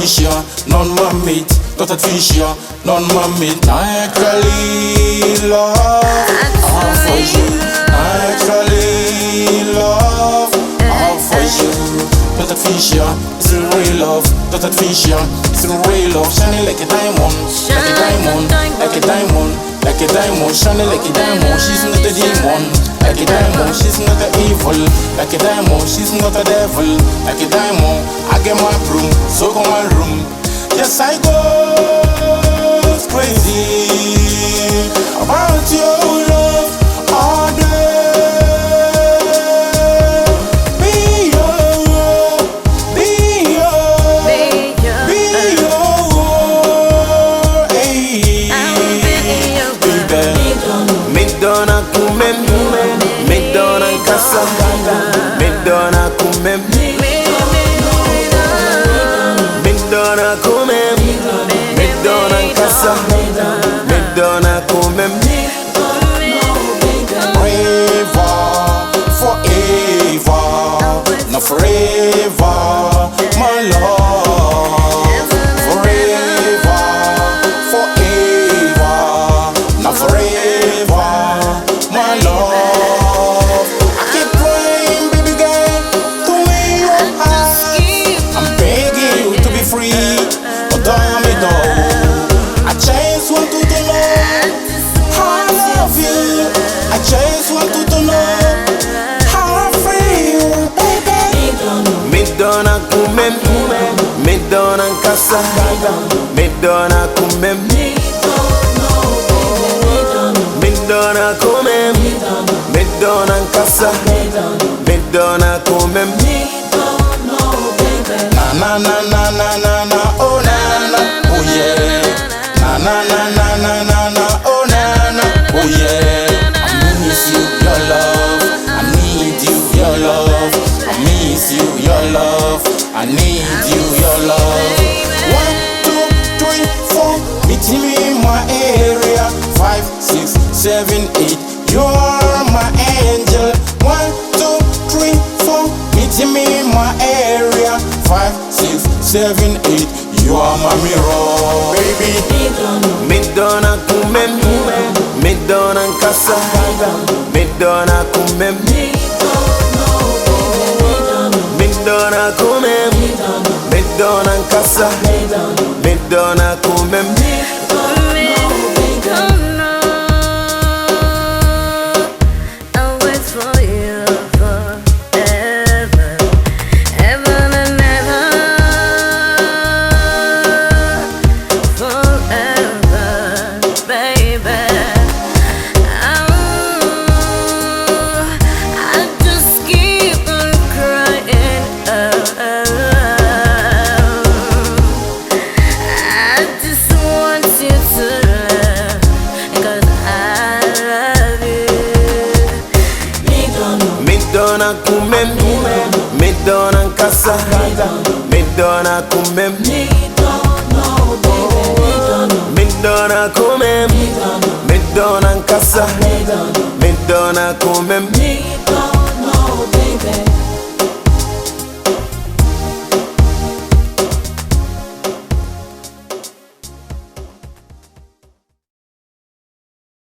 fishy, non-man-made. Got a fishy, non-man-made. Naturally love, all for you. Naturally love, all for you. Got a fishy, it's a real love. Got a fishy, it's a real love. Shining like a diamond, like a diamond, like a diamond, like a diamond. Shining like a diamond. She's not a demon. Like a diamond, she's not a evil. Like a diamond, she's not a devil. Like a diamond, I get my broom, so go my room. Yes, I go crazy about your love all day. Be your, be your, be your, hey. Midona kumem, midona kasa, midona kumem, midona kumem, midona kasa, midona kumem. Forever, forever, not forever, my love. Forever, forever, not forever, my love. I keep praying, baby girl, to me your heart. I'm begging you to be free, but don't me know. I just want you to know how I love you. I just want you to know how I feel, baby. Midona kumem, midona kasa, midona kumem, midona kumem, midona kasa, midona kumem. Na na na na na na na, oh na na, oh yeah. Na na na na na na na, oh na na, oh yeah. I miss you, your love. I need you, your love. I miss you, your love. I need you, your love. 1, 2, 3, 4, meeting me in my area. 5, 6, 7, 8, you're my angel. 1, 2, 3, 4, meeting me in my area. 5, 6, 7, 8, you are my mirror, baby. Midona kumem, midona kasa, midona kumem, midona kumem, midona kasa, midona kumem. I'll wait for you forever, ever and ever, forever, baby. I just keep on crying. I just want you to love, 'cause I love you. Midona kumem, midona kasa, midona kumem, midona kumem, midona kasa, midona kumem.